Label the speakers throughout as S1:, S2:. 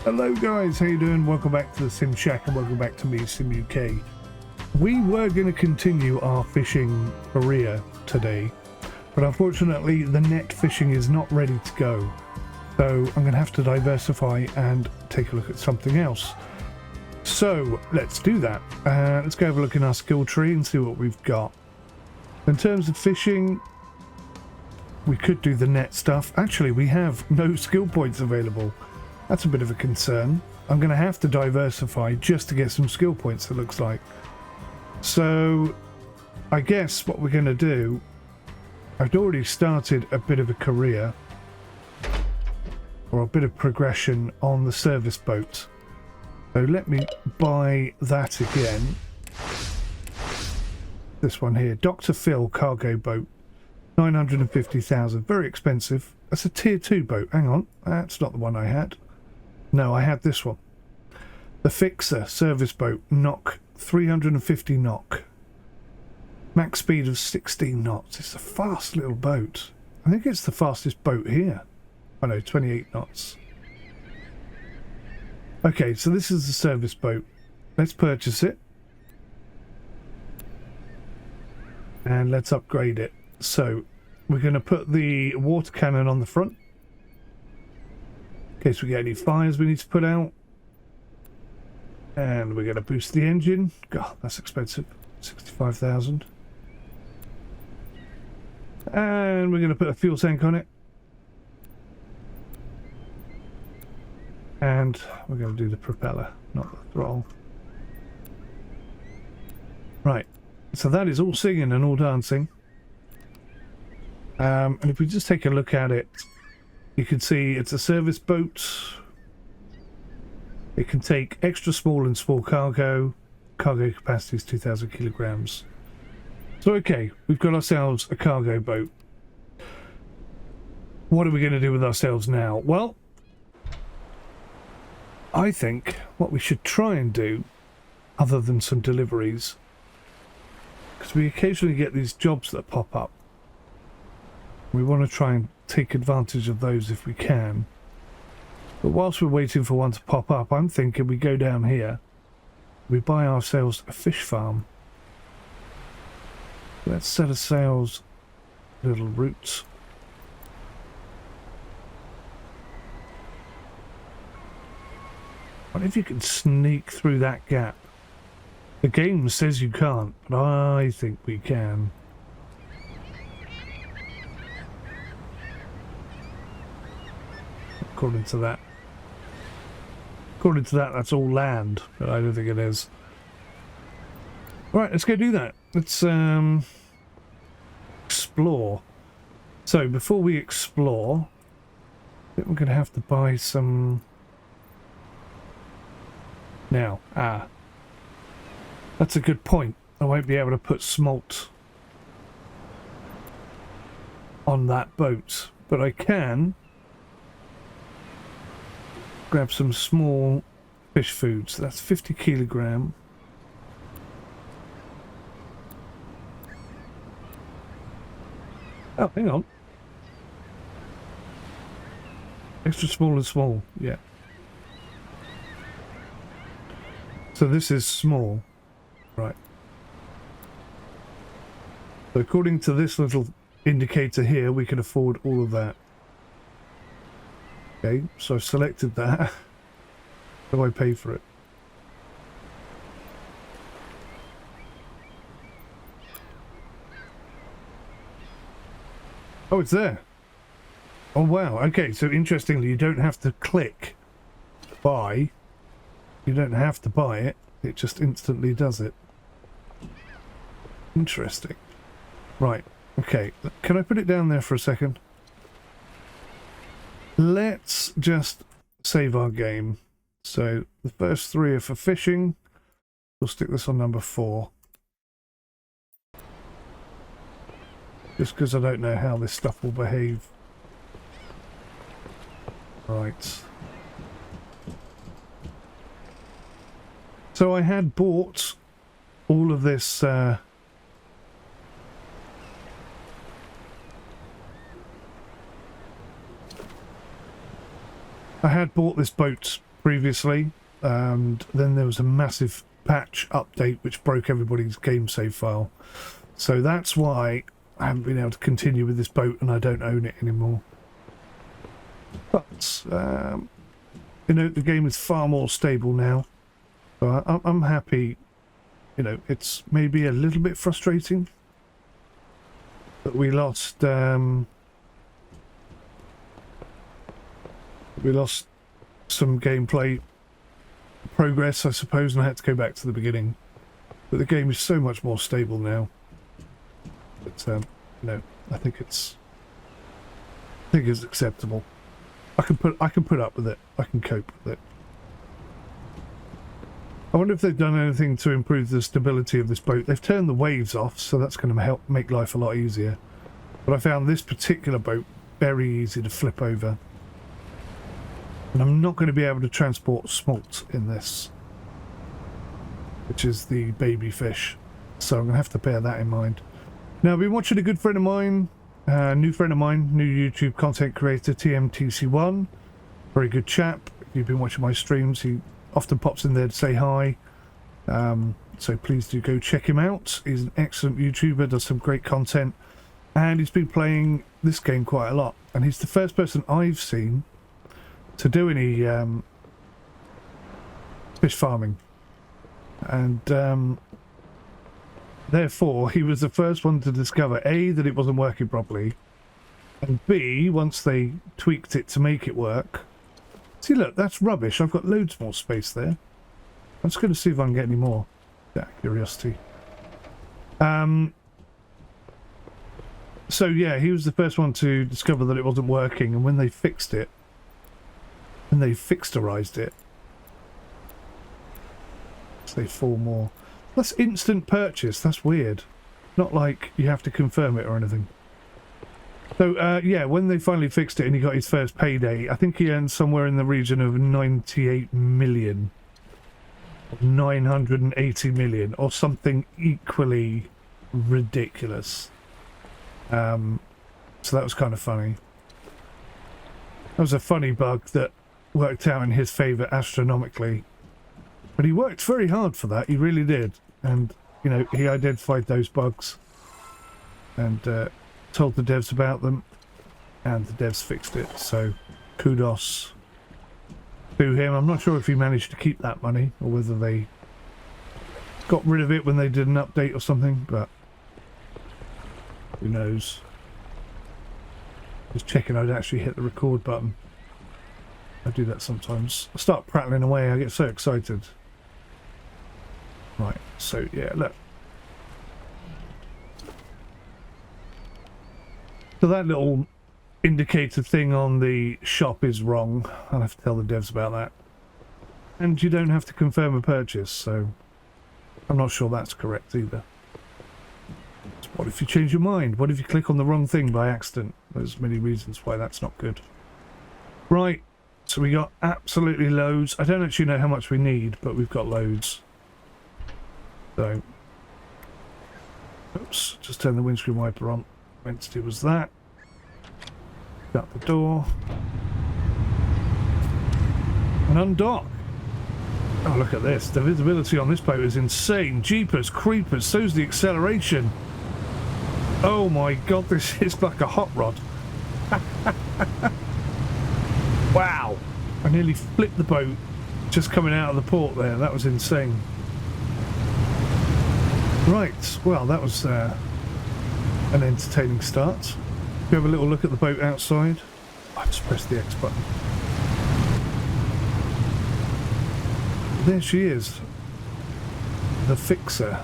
S1: Hello guys, how you doing? Welcome back to the Sim Shack and welcome back to me, Sim UK. We were going to continue our fishing career today, but unfortunately the net fishing is not ready to go. So I'm going to have to diversify and take a look at something else. So let's do that. Let's go have a look in our skill tree and see what we've got. In terms of fishing, we could do the net stuff. Actually, we have no skill points available. That's a bit of a concern. I'm going to have to diversify just to get some skill points, it looks like. So I guess what we're going to do, I've already started a bit of a career or a bit of progression on the service boat. So let me buy that again. This one here, Dr. Phil cargo boat, 950,000, very expensive. That's a tier 2 boat. Hang on, that's not the one I had. No, I had this one. The Fixer service boat, knock 350 knock. Max speed of 16 knots. It's a fast little boat. I think it's the fastest boat here. Oh no, 28 knots. Okay, so this is the service boat. Let's purchase it. And let's upgrade it. So, we're going to put the water cannon on the front. In case we get any fires we need to put out. And we're going to boost the engine. God, that's expensive. 65,000. And we're going to put a fuel tank on it. And we're going to do the propeller, not the throttle. Right. So that is all singing and all dancing. And if we just take a look at it, you can see it's a service boat. It can take extra small and small cargo. Cargo capacity is 2,000 kilograms. So okay, we've got ourselves a cargo boat. What are we going to do with ourselves now? Well, I think what we should try and do, other than some deliveries, because we occasionally get these jobs that pop up. We want to try and take advantage of those if we can. But whilst we're waiting for one to pop up, I'm thinking we go down here. We buy ourselves a fish farm. Let's set ourselves little routes. What if you can sneak through that gap? The game says you can't, but I think we can. According to that. According to that, that's all land, but I don't think it is. Alright, let's go do that. Let's explore. So, before we explore, I think we're going to have to buy some... Now, that's a good point. I won't be able to put smolt on that boat, but I can grab some small fish food. So that's 50 kilogram. Oh, hang on. Extra small and small, yeah. So this is small, right. So according to this little indicator here, we can afford all of that. Okay, so I've selected that. How do I pay for it? Oh, it's there. Oh, wow. Okay, so interestingly, you don't have to click buy. You don't have to buy it. It just instantly does it. Interesting. Right. Okay. Can I put it down there for a second? Let's just save our game. So the first 3 are for fishing. We'll stick this on number 4. Just because I don't know how this stuff will behave. Right. So I had bought all of this I had bought this boat previously, and then there was a massive patch update which broke everybody's game save file. So that's why I haven't been able to continue with this boat, and I don't own it anymore. But you know, the game is far more stable now, so I'm happy. You know, it's maybe a little bit frustrating that we lost some gameplay progress, I suppose, and I had to go back to the beginning. But the game is so much more stable now. But you know, I think it's acceptable. I can put up with it. I can cope with it. I wonder if they've done anything to improve the stability of this boat. They've turned the waves off, so that's going to help make life a lot easier. But I found this particular boat very easy to flip over. And I'm not going to be able to transport smolt in this, which is the baby fish. So I'm going to have to bear that in mind. Now, I've been watching a good friend of mine, new friend of mine, new YouTube content creator, TMTC1. Very good chap. If you've been watching my streams, he often pops in there to say hi. So please do go check him out. He's an excellent YouTuber, does some great content. And he's been playing this game quite a lot. And he's the first person I've seen to do any fish farming. And therefore, he was the first one to discover, A, that it wasn't working properly, and B, once they tweaked it to make it work. See, look, that's rubbish. I've got loads more space there. I'm just going to see if I can get any more. Yeah, curiosity. So yeah, he was the first one to discover that it wasn't working, and when they fixed it, when they fixturized it, so they 4 more. That's instant purchase. That's weird. Not like you have to confirm it or anything. So yeah, when they finally fixed it and he got his first payday, I think he earned somewhere in the region of 98 million. 980 million or something equally ridiculous. So that was kind of funny. That was a funny bug that worked out in his favour astronomically. But he worked very hard for that, he really did. And, you know, he identified those bugs and told the devs about them, and the devs fixed it. So kudos to him. I'm not sure if he managed to keep that money or whether they got rid of it when they did an update or something, but who knows. Just checking I'd actually hit the record button. I do that sometimes. I start prattling away, I get so excited. Right, so yeah, look. So that little indicator thing on the shop is wrong. I'll have to tell the devs about that. And you don't have to confirm a purchase, so I'm not sure that's correct either. So what if you change your mind? What if you click on the wrong thing by accident? There's many reasons why that's not good. Right, so we got absolutely loads. I don't actually know how much we need, but we've got loads. So, oops, just turn the windscreen wiper on. Meant to do was that. Shut the door. And undock. Oh, look at this. The visibility on this boat is insane. Jeepers, creepers, so's the acceleration. Oh my god, this is like a hot rod. Wow. I nearly flipped the boat just coming out of the port there. That was insane. Right, well, that was an entertaining start. If you have a little look at the boat outside. I just pressed the X button. There she is. The Fixer.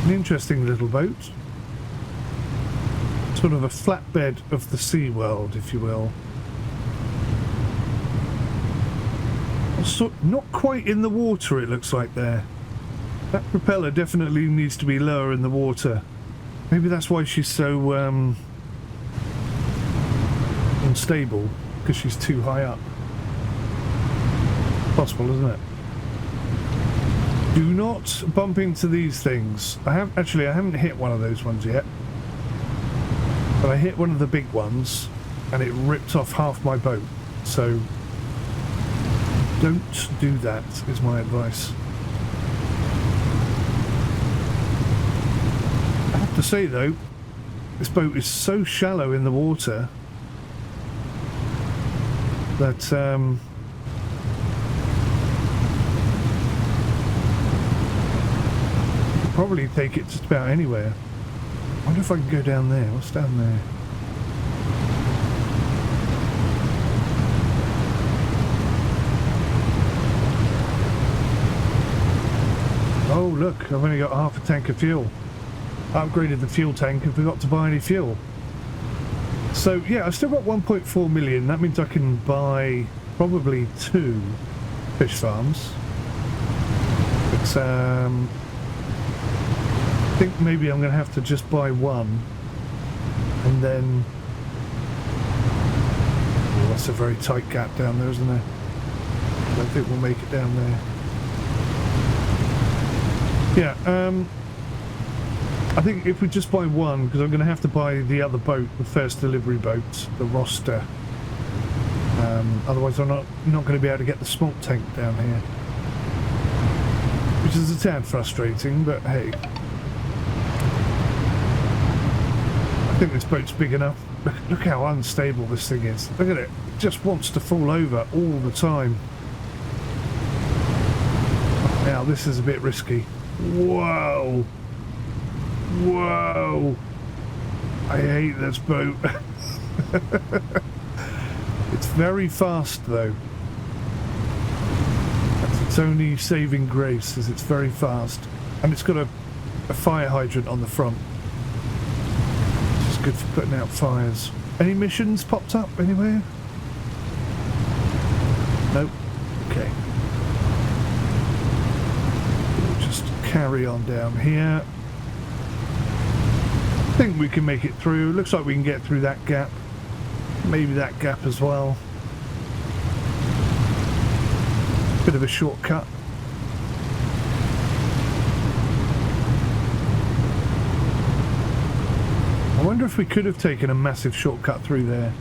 S1: An interesting little boat. Sort of a flatbed of the sea world, if you will. So, not quite in the water, it looks like there. That propeller definitely needs to be lower in the water. Maybe that's why she's so unstable, because she's too high up. Possible, isn't it? Do not bump into these things. I haven't hit one of those ones yet. But I hit one of the big ones, and it ripped off half my boat. So don't do that, is my advice. I have to say though, this boat is so shallow in the water that probably take it just about anywhere. I wonder if I can go down there. What's down there? Oh look, I've only got half a tank of fuel. I upgraded the fuel tank and forgot to buy any fuel. So yeah, I've still got 1.4 million. That means I can buy probably 2 fish farms. But I think maybe I'm going to have to just buy one, and then... Oh, that's a very tight gap down there, isn't it? I don't think we'll make it down there. Yeah, I think if we just buy one, because I'm going to have to buy the other boat, the first delivery boat, the roster. Otherwise I'm not going to be able to get the smoke tank down here. Which is a tad frustrating, but hey. I think this boat's big enough. Look how unstable this thing is. Look at it. It just wants to fall over all the time. Now this is a bit risky. Whoa! Whoa! I hate this boat. It's very fast though. That's its only saving grace, is it's very fast. And it's got a fire hydrant on the front. Which is good for putting out fires. Any missions popped up anywhere? Nope. Okay. We'll just carry on down here. I think we can make it through. Looks like we can get through that gap. Maybe that gap as well. Bit of a shortcut. I wonder if we could have taken a massive shortcut through there.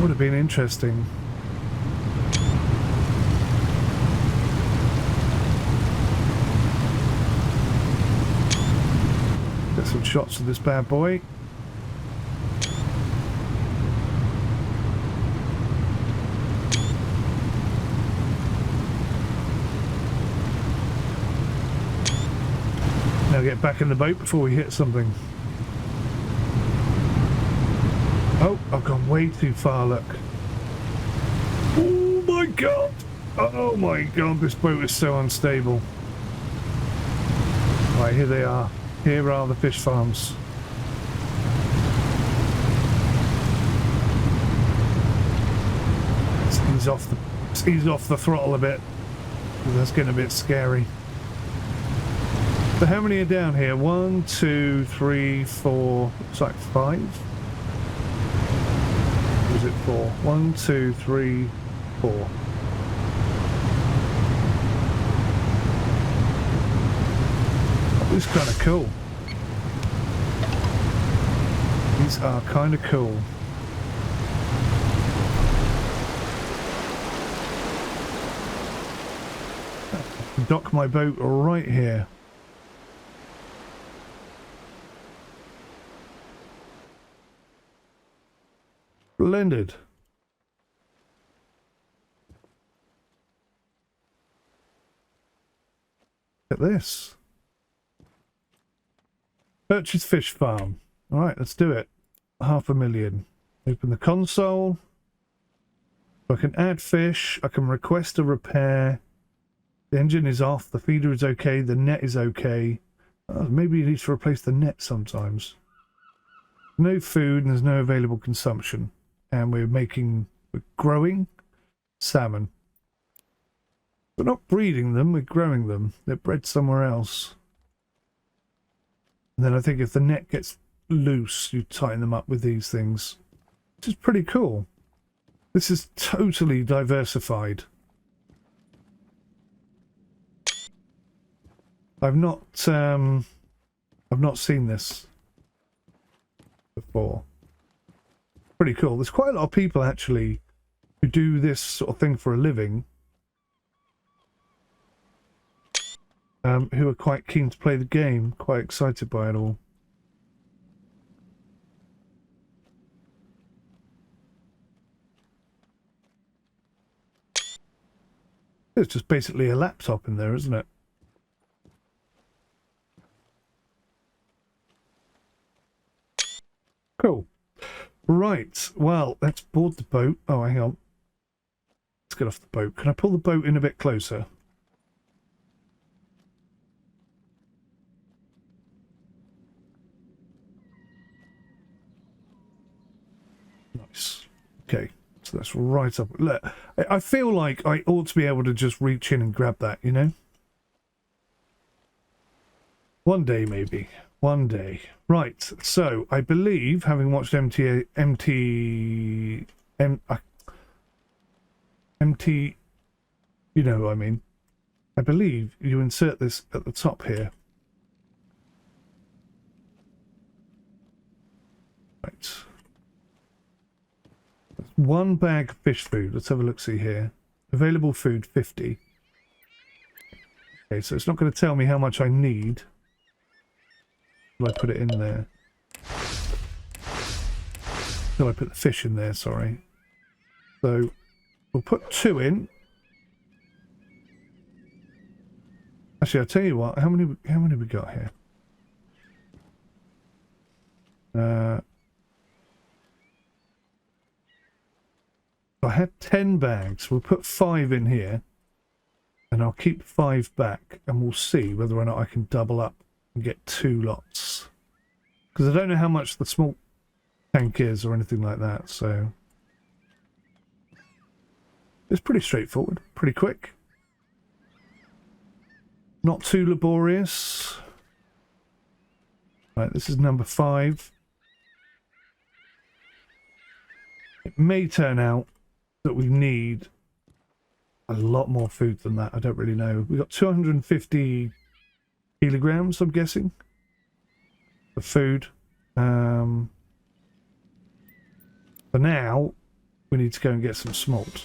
S1: Would have been interesting. Get some shots of this bad boy. Now get back in the boat before we hit something. Oh, I've gone way too far, look. Oh my god! Oh my god, this boat is so unstable. Right, here they are. Here are the fish farms. Let's ease off the throttle a bit. That's getting a bit scary. So how many are down here? 1, 2, 3, 4. Looks like 5. Or is it 4? 1, 2, 3, 4. This is kind of cool. These are kind of cool. Dock my boat right here. Splendid. Look at this. Purchase fish farm. Alright, let's do it. 500,000. Open the console. I can add fish. I can request a repair. The engine is off. The feeder is okay. The net is okay. Maybe you need to replace the net sometimes. No food and there's no available consumption. And we're growing salmon. We're not breeding them, we're growing them. They're bred somewhere else. And then I think if the net gets loose, you tighten them up with these things. Which is pretty cool. This is totally diversified. I've not seen this before. Pretty cool. There's quite a lot of people actually who do this sort of thing for a living, who are quite keen to play the game, quite excited by it all. It's just basically a laptop in there, isn't it? Cool. Right, well, let's board the boat. Oh, hang on. Let's get off the boat. Can I pull the boat in a bit closer? Nice. Okay, so that's right up. Look, I feel like I ought to be able to just reach in and grab that, you know? One day, maybe. One day. Right, so I believe, having watched MT, you know what I mean. I believe you insert this at the top here. Right. One bag of fish food. Let's have a look-see here. Available food, 50. Okay, so it's not going to tell me how much I need. Do I put it in there? No, I put the fish in there, sorry. So, we'll put 2 in. Actually, I'll tell you what, how many we got here? I had 10 bags. We'll put 5 in here. And I'll keep 5 back. And we'll see whether or not I can double up and get 2 lots. Because I don't know how much the small tank is or anything like that, so... It's pretty straightforward. Pretty quick. Not too laborious. Right, this is number 5. It may turn out that we need a lot more food than that. I don't really know. We've got 250 kilograms, I'm guessing, of food. For now, we need to go and get some smolt.